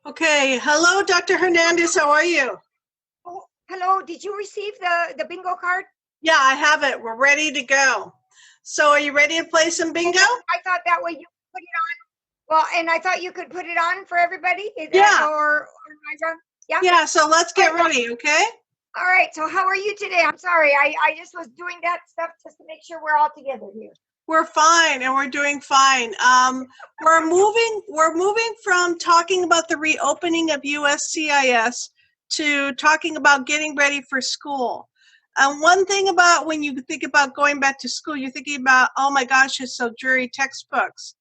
Okay, hello, Dr. Hernandez. How are you? Oh, hello. Did you receive the bingo card? Yeah, I have it. We're ready to go. So, are you ready to play some bingo? I thought that way you could put it on. Well, and I thought you could put it on for everybody. Is that, Yeah. or am I wrong? Yeah. Yeah, so let's get All right. ready, okay? All right. So how are you today? I'm sorry. I just was doing that stuff just to make sure we're all together here. We're fine, and we're doing fine. We're moving from talking about the reopening of USCIS to talking about getting ready for school. One thing about when you think about going back to school, you're thinking about, oh my gosh, it's so dreary, textbooks.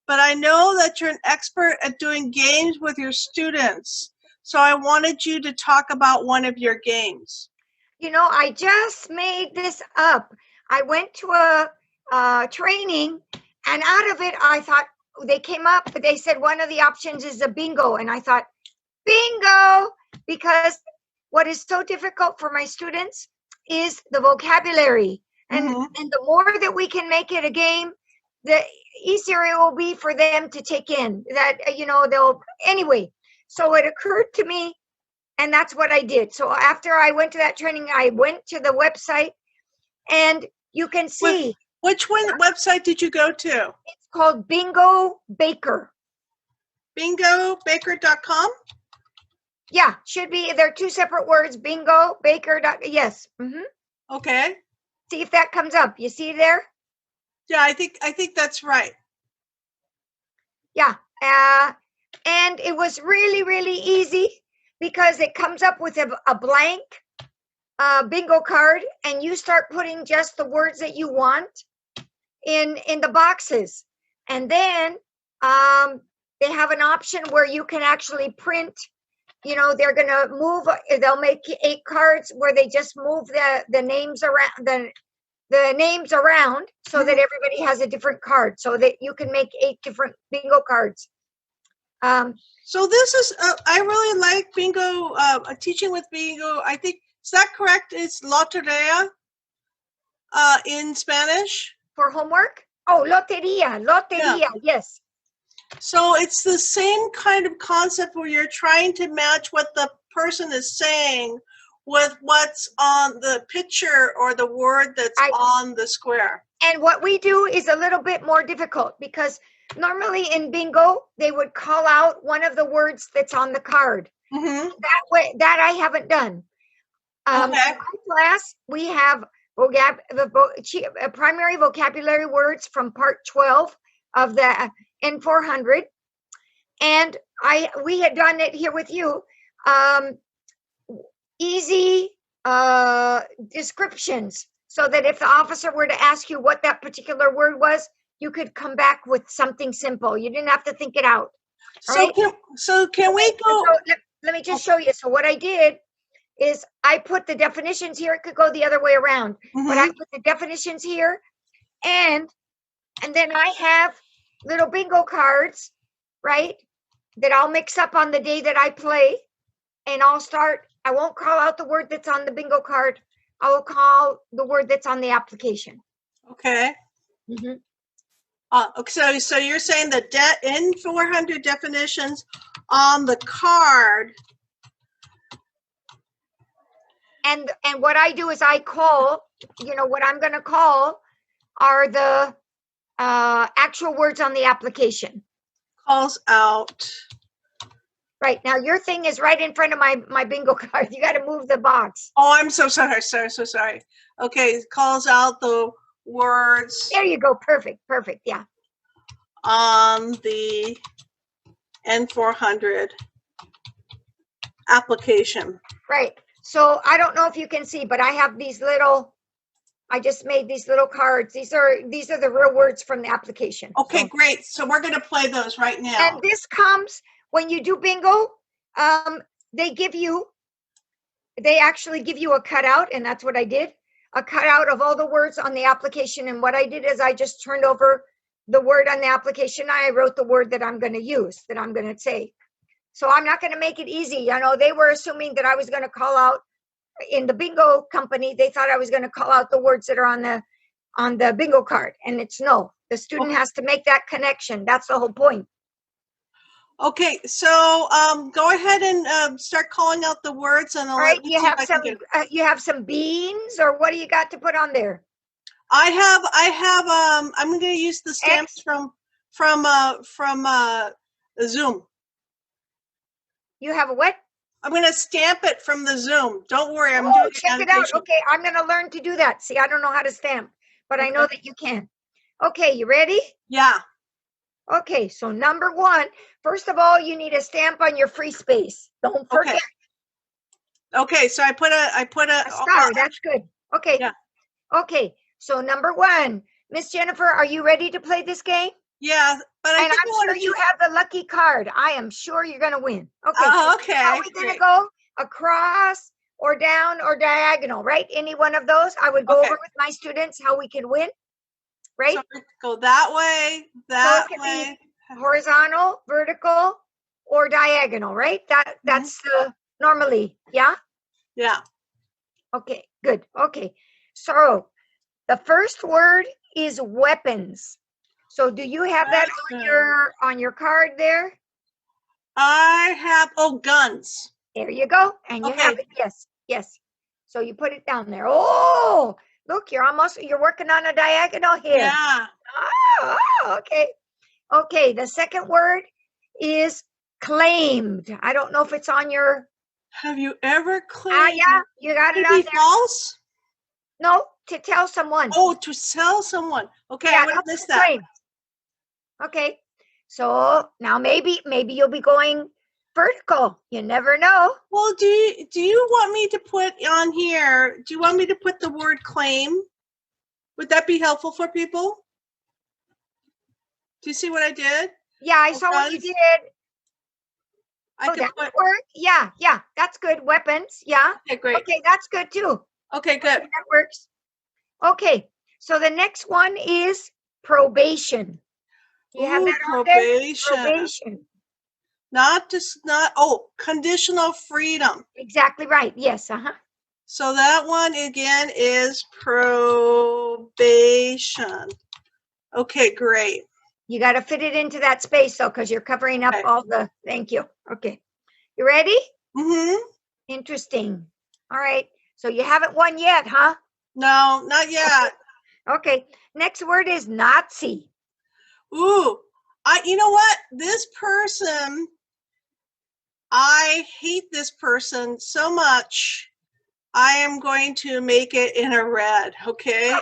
But I know that you're an expert at doing games with your students. So I wanted you to talk about one of your games. You know, I just made this up. I went to a training, and out of it, I thought they came up. They said one of the options is a bingo, and I thought bingo, because what is so difficult for my students is the vocabulary, and the more that we can make it a game, the easier it will be for them to take in. That they'll anyway. So it occurred to me, and that's what I did. So after I went to that training, I went to the website, and you can see. Which one website did you go to? It's called Bingo Baker. BingoBaker.com? Yeah, should be. They're two separate words. Bingo Baker. Yes. Okay. See if that comes up. You see there? Yeah, I think that's right. Yeah. And it was really, really easy because it comes up with a blank bingo card, and you start putting just the words that you want in the boxes. And then they have an option where you can actually print. They're going to move, they'll make 8 cards where they just move the names around, the names around, so that everybody has a different card, so that you can make 8 different bingo cards. So this is, I really like bingo, teaching with bingo. I think, is that correct? It's lotería in Spanish? For homework? Oh, lotería, yeah. Yes. So it's the same kind of concept where you're trying to match what the person is saying with what's on the picture or the word that's on the square. And what we do is a little bit more difficult, because normally in bingo, they would call out one of the words that's on the card. That I haven't done. In my class, we have primary vocabulary words from part 12 of the N400. And we had done it here with you. Easy descriptions, so that if the officer were to ask you what that particular word was, you could come back with something simple. You didn't have to think it out. So can we go? So let me just show you. So what I did is I put the definitions here. It could go the other way around, but I put the definitions here, and then I have little bingo cards, right, that I'll mix up on the day that I play, and I won't call out the word that's on the bingo card. I will call the word that's on the application. Okay. So you're saying the N400 definitions on the card. And what I do is I call, what I'm going to call are the actual words on the application. Calls out. Right. Now your thing is right in front of my bingo card. You got to move the box. Oh, I'm so sorry. So sorry. Okay. Calls out the words. There you go. Perfect. Yeah. On the N400 application. Right. So I don't know if you can see, but I have these I just made these little cards. These are the real words from the application. Okay, great. So we're going to play those right now. And this comes when you do bingo. They actually give you a cutout, and that's what I did. A cutout of all the words on the application. And what I did is I just turned over the word on the application. I wrote the word that I'm going to use, that I'm going to say. So I'm not going to make it easy. They were assuming that I was going to call out, in the bingo company, they thought I was going to call out the words that are on the bingo card. And it's no. The student has to make that connection. That's the whole point. Okay, so go ahead and start calling out the words, and All right, let me you see if have I can get. you have some beans, or what do you got to put on there? I have. I'm going to use the stamps X. from Zoom. You have a what? I'm going to stamp it from the Zoom. Don't worry, I'm Oh, doing check an it out. annotation. Okay, I'm going to learn to do that. See, I don't know how to stamp, but I know Okay. that you can. Okay, you ready? Yeah. Okay, so number one, first of all, you need a stamp on your free space. Don't Okay. forget Okay. So I put a a star. That's good. Okay. Yeah. Okay, so number one, Miss Jennifer, are you ready to play this game? Yeah, but I And think I'm I want sure to you just. have the lucky card. I am sure you're going to win. Okay. Oh, How are okay. we going to Great. go? Across or down or diagonal, right? Any one of those. I would go Okay. over with my students how we can win, right? So go that way, So that it can way. be horizontal, vertical, or diagonal, right? That's normally, yeah? Yeah. Okay, good. Okay. So the first word is weapons. So do you have that on your card there? I have guns. There you go. And you have Okay. it. Yes. Yes. So you put it down there. Oh, look, you're working on a diagonal here. Yeah. Okay. Okay. The second word is claimed. I don't know if it's on your. Have you ever claimed? Yeah, you got it Could on be there. false? No, to tell someone. Oh, to sell someone. Okay, Yeah, I would have that's missed the that. claim. Okay. So now maybe you'll be going vertical. You never know. Well, do you want me to put on here? Do you want me to put the word claim? Would that be helpful for people? Do you see what I did? Yeah, I saw what you Guns. did. I could that put. would work. Yeah, that's good. Weapons. Yeah. Okay, great. Okay, that's good too. Okay, good. That works. Okay, so the next one is probation. Do you have Ooh, that on there? probation. Probation. Not conditional freedom. Exactly right. Yes. So that one again is probation. Okay, great. You got to fit it into that space though, because you're covering up Okay. all the. Thank you. Okay, you ready? Mm-hmm. Interesting. All right. So you haven't won yet, huh? No, not yet. Okay. Next word is Nazi. Ooh, you know what? This person, I hate this person so much. I am going to make it in a red. Okay.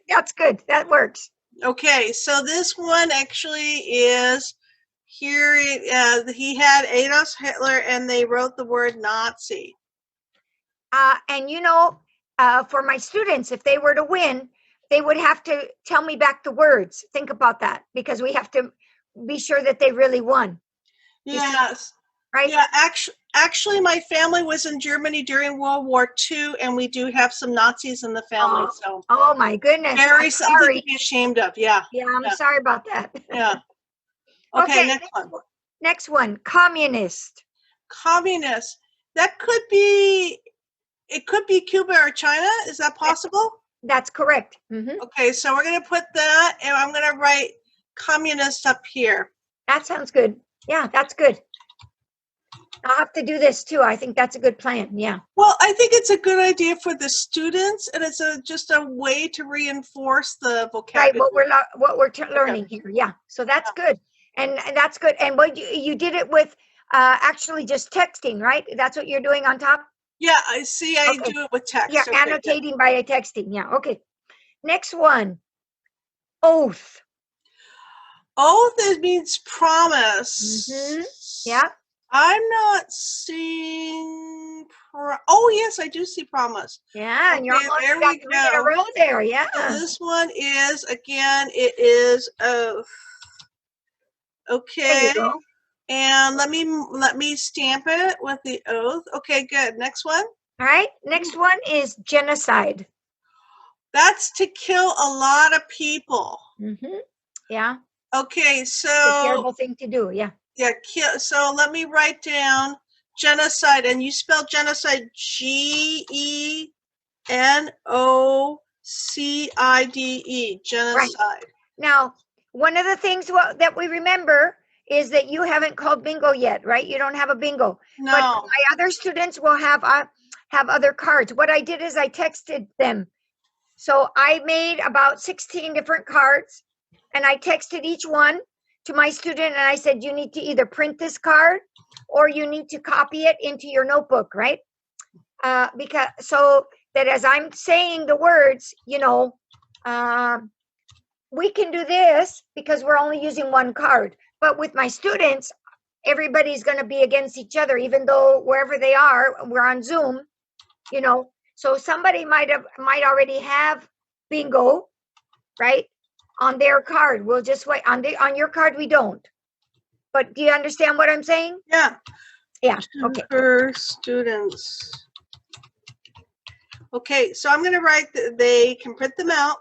That's good. That works. Okay. So this one actually is here. He had Adolf Hitler, and they wrote the word Nazi. And for my students, if they were to win, they would have to tell me back the words. Think about that, because we have to be sure that they really won. Yes. Right? Yeah, actually, my family was in Germany during World War II, and we do have some Nazis in the family. Oh my goodness! Very something to be ashamed of. Yeah. Yeah, I'm sorry about that. Yeah. Okay. Next one, communist. Communist. That could be. It could be Cuba or China. Is that possible? That's correct. Mm-hmm. Okay, so we're going to put that, and I'm going to write communist up here. That sounds good. Yeah, that's good. I'll have to do this too. I think that's a good plan. Yeah. Well, I think it's a good idea for the students, and it's just a way to reinforce the vocabulary. Right. What we're learning here. Yeah. So that's good, and that's good. And what you did it with actually just texting, right? That's what you're doing on top. Yeah, I see. I do it with text. Yeah, annotating by texting. Yeah. Okay. Next one. Oath. Oath means promise. Mm-hmm. Yeah. I'm not seeing. Oh yes, I do see promise. Yeah, okay, and you're almost there got we 3 in a row there. Yeah. So this one is again. It is oath. Okay. There you go. And let me stamp it with the oath. Okay, good. Next one. All right. Next one is genocide. That's to kill a lot of people. Mm-hmm. Yeah. Okay, so it's a terrible thing to do. Yeah. Yeah, kill. So let me write down genocide, and you spell genocide GENOCIDE. Genocide. Right. Now, one of the things that we remember is that you haven't called bingo yet, right? You don't have a bingo. No. But my other students will have other cards. What I did is I texted them. So I made about 16 different cards, and I texted each one to my student, and I said, you need to either print this card or you need to copy it into your notebook, right? Because so that as I'm saying the words, we can do this because we're only using one card. But with my students, everybody's going to be against each other, even though wherever they are, we're on Zoom, So somebody might already have bingo, right, on their card. We'll just wait on your card. We don't. But do you understand what I'm saying? Yeah. Yeah. Okay. For students. Okay, so I'm going to write they can print them out.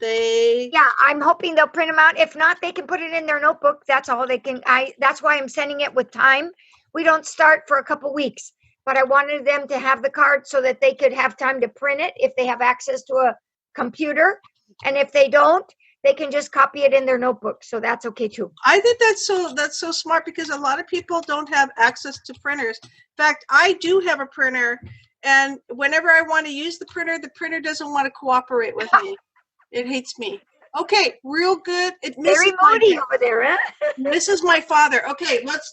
Yeah, I'm hoping they'll print them out. If not, they can put it in their notebook. That's all they can. That's why I'm sending it with time. We don't start for a couple weeks, but I wanted them to have the card so that they could have time to print it if they have access to a computer. And if they don't, they can just copy it in their notebook. So that's okay too. I think that's so smart because a lot of people don't have access to printers. In fact, I do have a printer, and whenever I want to use the printer doesn't want to cooperate with me. It hates me. Okay, real good. Very moody over there, huh? This is my father. Okay, let's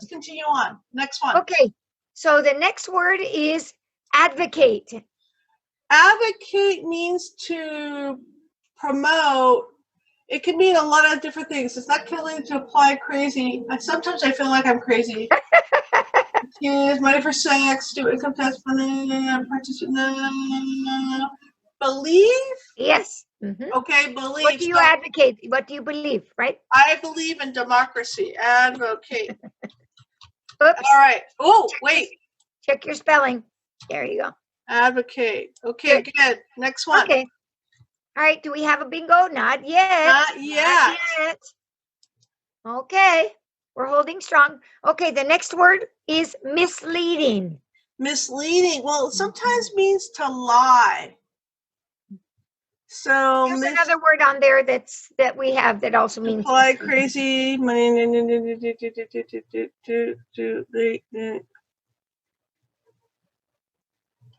continue on. Next one. Okay, so the next word is advocate. Advocate means to promote. It can mean a lot of different things. It's not killing to apply crazy. Sometimes I feel like I'm crazy. Accuse, money for sex, do income tax, believe? Yes. Mm-hmm. Okay, believe. What do you advocate? What do you believe, right? I believe in democracy. Advocate. Oops. All right. Oh, wait. Check your spelling. There you go. Advocate. Okay, good. Next one. Okay. All right. Do we have a bingo? Not yet. Not yet. Okay. We're holding strong. Okay. The next word is misleading. Misleading. Well, it sometimes means to lie. So there's another word on there that we have that also means lie, crazy,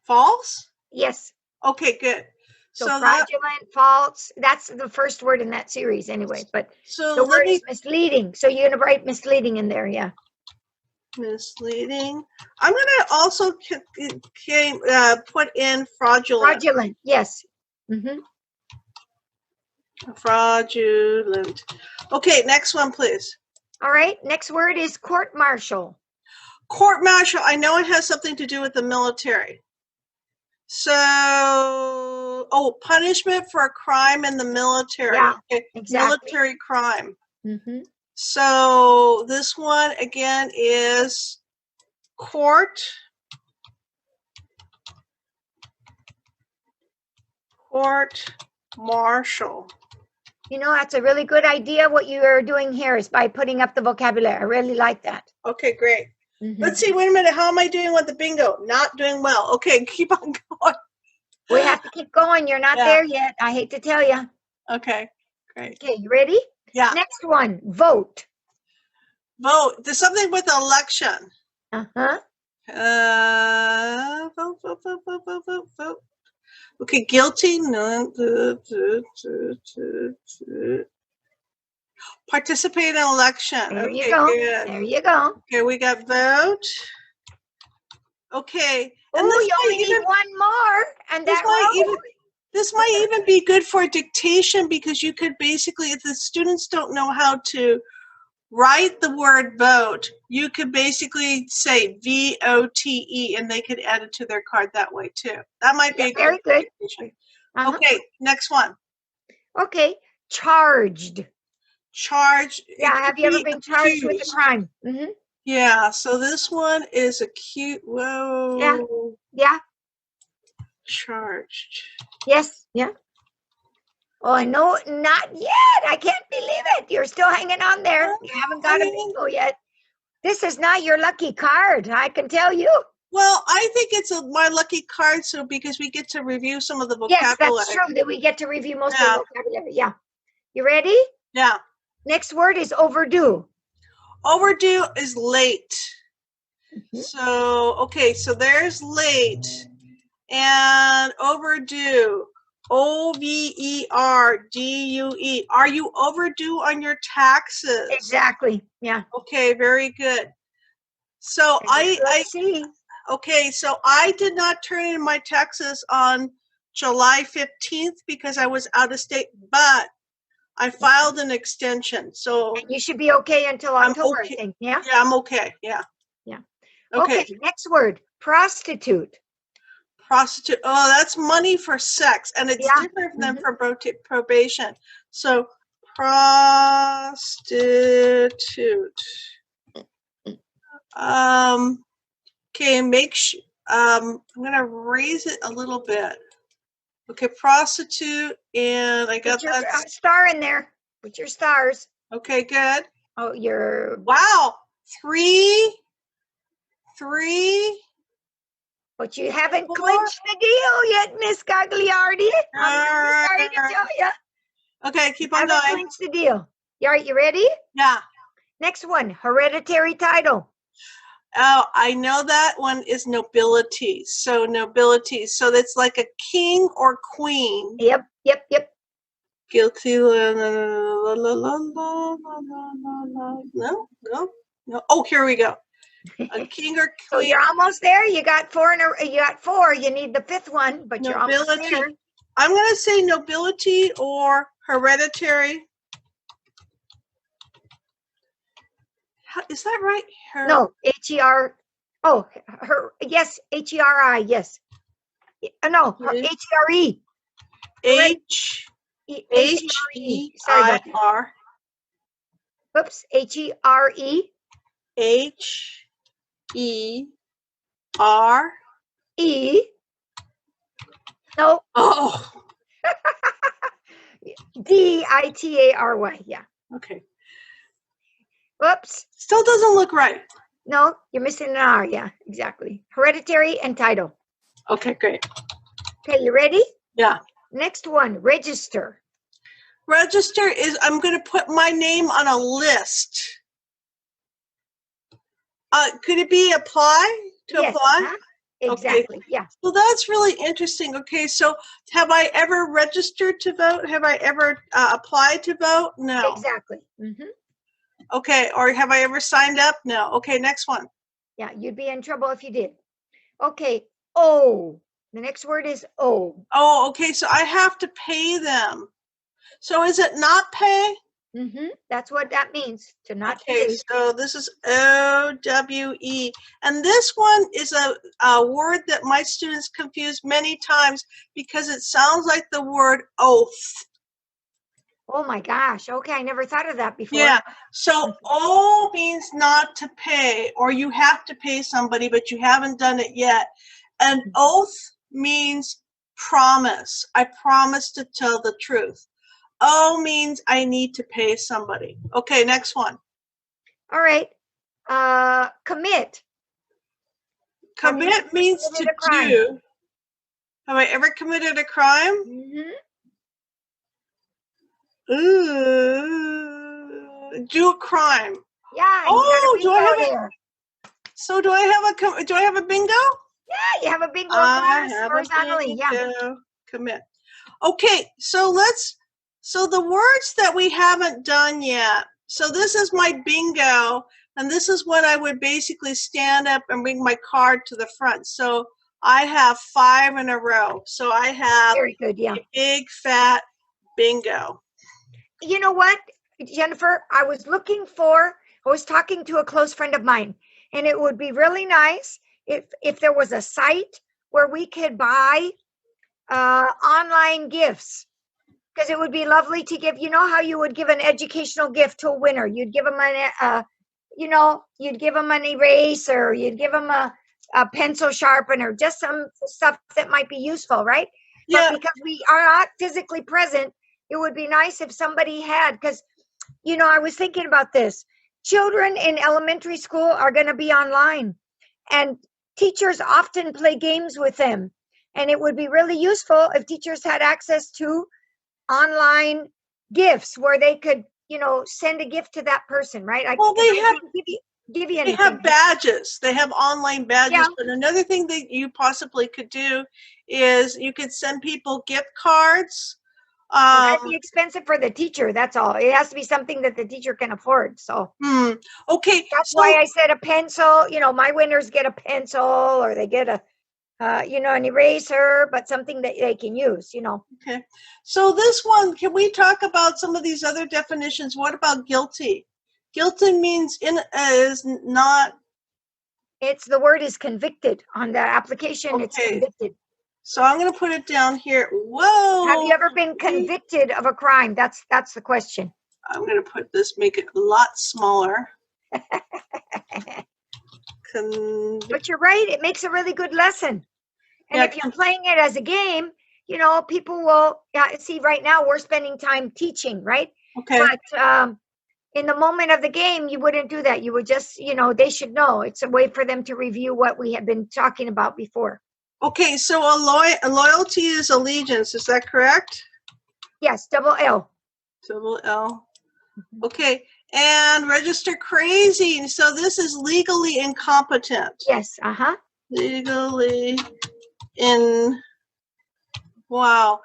false? Yes. Okay, good. So fraudulent, false, that's the first word in that series anyway, but the word is misleading. So you're going to write misleading in there, yeah. Misleading. I'm going to also put in fraudulent. Fraudulent, yes. Mm-hmm. Fraudulent. Okay, next one, please. All right, next word is court-martial. Court-martial, I know it has something to do with the military. So, punishment for a crime in the military. Yeah, okay. Exactly. Military crime. Mm-hmm. So this one again is court-martial. That's a really good idea. What you are doing here is by putting up the vocabulary. I really like that. Okay, great. Mm-hmm. Let's see. Wait a minute. How am I doing with the bingo? Not doing well. Okay, keep on going. We have to keep going. You're not there yet. I hate to tell you. Okay, great. Okay, you ready? Yeah. Next one, vote. Vote. There's something with election. Uh-huh. Vote. Okay, guilty. No. Participate in election. There okay, you go. Good. There you go. Okay, we got vote. Okay. And you only need one more, and this might even be good for dictation because you could basically, if the students don't know how to write the word vote, you could basically say VOTE and they could add it to their card that way too. That might be very good. Uh-huh. Okay, next one. Okay, charged. Charged. Yeah, have you ever been charged with a crime? Mm-hmm. Yeah, so this one is acute. Whoa. Yeah. Charged. Yes. Yeah. Oh, no, not yet. I can't believe it. You're still hanging on there. You haven't got a bingo yet. This is not your lucky card, I can tell you. Well, I think it's my lucky card, so because we get to review some of the vocabulary. Yes, that's true, that we get to review most of the vocabulary. Yeah. You ready? Yeah. Next word is overdue. overdue is late. Mhm. So, okay, so there's late and overdue. OVERDUE. Are you overdue on your taxes? Exactly. Yeah. Okay, very good. So Let's see. okay, so I did not turn in my taxes on July 15th because I was out of state, but I filed an extension. So And you should be okay until I'm October, I okay. think. Yeah. Yeah, I'm okay. Yeah. Yeah. Okay. Okay. Next word, prostitute. Prostitute. Oh, that's money for sex, and it's Yeah. different than Mhm. for probation. So prostitute. Okay, I'm gonna raise it a little bit. Okay, prostitute, and I got Put your that. star in there. Put your stars. Okay, good. Oh, your. Wow, three, But you haven't 4. clinched the deal yet, Miss Gagliardi. I'm really sorry to tell you. Okay, keep on Haven't going. clinched the deal. All right, you ready? Yeah. Next one, hereditary title. Oh, I know that one is nobility. So nobility. So that's like a king or queen. Yep. Guilty. No. Oh, here we go. A king or So queen. you're almost there. You got four. You got four. You need the fifth one, but you're almost Nobility. there. I'm going to say nobility or hereditary. Is that right? No, H-E-R. Oh, yes, H-E-R-I. Yes. No, H-E-R-E. H-E-I-R. Sorry about that. Oops, H-E-R-E. H-E-R. E. No. Oh. D-I-T-A-R-Y. Yeah. Okay. Whoops. Still doesn't look right. No, you're missing an R. Yeah, exactly. Hereditary and title. Okay, great. Okay, you ready? Yeah. Next one, register. Register is I'm going to put my name on a list. Could it be apply? Yes, Apply? exactly. Okay. Yeah. Well, that's really interesting. Okay, so have I ever registered to vote? Have I ever applied to vote? No. Exactly. Mm-hmm. Okay, or have I ever signed up? No. Okay, next one. Yeah, you'd be in trouble if you did. Okay, O. The next word is O. Oh, okay, so I have to pay them. So is it not pay? Mm-hmm. That's what that means, to not Okay, pay. so this is O-W-E. And this one is a word that my students confuse many times because it sounds like the word oath. Oh my gosh. Okay, I never thought of that before. Yeah, so O means not to pay, or you have to pay somebody, but you haven't done it yet. And oath means promise. I promise to tell the truth. O means I need to pay somebody. Okay, next one. All right. Commit. Commit means to do. Have I ever committed a crime? Mm-hmm. Ooh, do a crime. Yeah. Oh, do I have there. So do I have a bingo? Yeah, you have a bingo I glass have horizontally. a Yeah. bingo. Commit. Okay, so the words that we haven't done yet. So this is my bingo, and this is when I would basically stand up and bring my card to the front. So I have 5 in a row. So I have Very good. Yeah. a big fat bingo. You know what, Jennifer? I was talking to a close friend of mine, and it would be really nice if there was a site where we could buy online gifts, because it would be lovely to give. You know how you would give an educational gift to a winner? You'd give them you'd give them an eraser, you'd give them a pencil sharpener, just some stuff that might be useful, right? Yeah. But because we are not physically present, it would be nice if somebody had, because, I was thinking about this. Children in elementary school are going to be online, and teachers often play games with them. And it would be really useful if teachers had access to online gifts where they could send a gift to that person, right? Well, Because I can't give you they anything. have badges. They have online badges. Yeah. But another thing that you possibly could do is you could send people gift cards. Well, that'd be expensive for the teacher. That's all. It has to be something that the teacher can afford. So Okay. that's why I said a pencil. My winners get a pencil, or they get an eraser, but something that they can use. Okay. So this one, can we talk about some of these other definitions? What about guilty? Guilty means is not. The word is convicted on the application. Okay. It's convicted. So I'm going to put it down here. Whoa. Have you ever been convicted of a crime? That's the question. I'm going to make it a lot smaller. But you're right. It makes a really good lesson. And if you're playing it as a game, people will see. Right now, we're spending time teaching, right? Okay. But in the moment of the game, you wouldn't do that. You would just, they should know. It's a way for them to review what we have been talking about before. Okay, so a loyalty is allegiance. Is that correct? Yes, double L. Double L. Okay, and register crazy. So this is legally incompetent. Yes, Legally wow.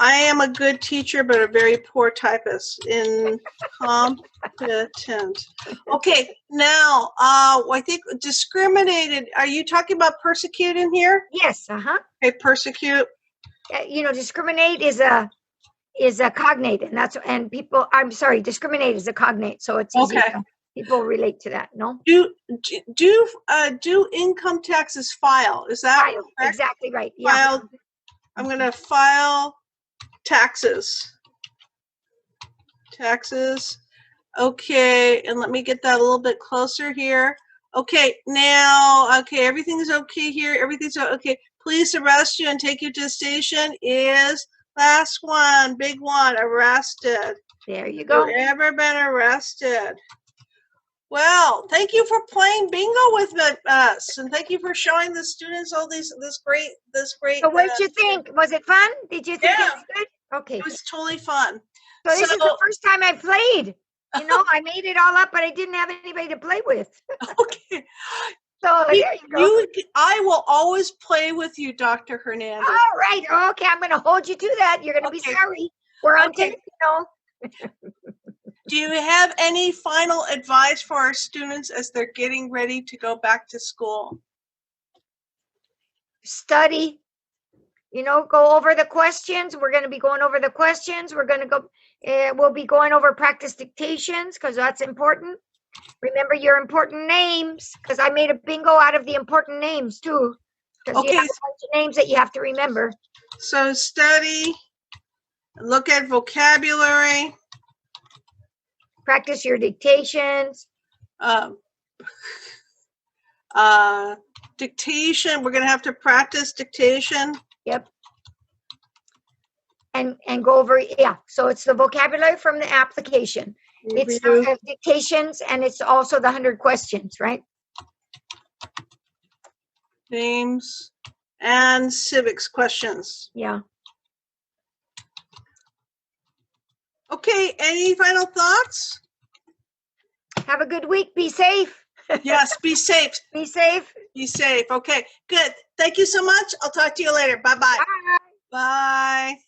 I am a good teacher, but a very poor typist. Incompetent. Okay, now, I think discriminated. Are you talking about persecute in here? Yes, Okay, persecute. Discriminate is a cognate, and people. I'm sorry, discriminate is a cognate, so it's easy. Okay. People relate to that. No. Do income taxes file? Is that file? Correct? Exactly right. Yeah. File. I'm going to file taxes. Okay, and let me get that a little bit closer here. Okay, now, everything's okay here. Everything's okay. Police arrest you and take you to the station is last one, big one, arrested. There you go. Have you ever been arrested? Well, thank you for playing bingo with us, and thank you for showing the students all this great. So what did you think? Was it fun? Did you think it was good? Okay. It was totally fun. So this is the first time I played. I made it all up, but I didn't have anybody to play with. Okay. So there you go. I will always play with you, Dr. Hernandez. All right. Okay, I'm going to hold you to that. You're going to be sorry. We're on tape, Do you have any final advice for our students as they're getting ready to go back to school? Study. Go over the questions. We're going to be going over the questions. We'll be going over practice dictations because that's important. Remember your important names, because I made a bingo out of the important names too. Because you have a bunch of names that you have to remember. So study, look at vocabulary. Practice your dictations. Dictation, we're going to have to practice dictation. Yep. And go over, so it's the vocabulary from the application. It's the dictations, and it's also the 100 questions, right? Names and civics questions. Yeah. Okay, any final thoughts? Have a good week. Be safe. Yes, be safe. Be safe. Be safe. Okay, good. Thank you so much. I'll talk to you later. Bye-bye. Bye. Bye.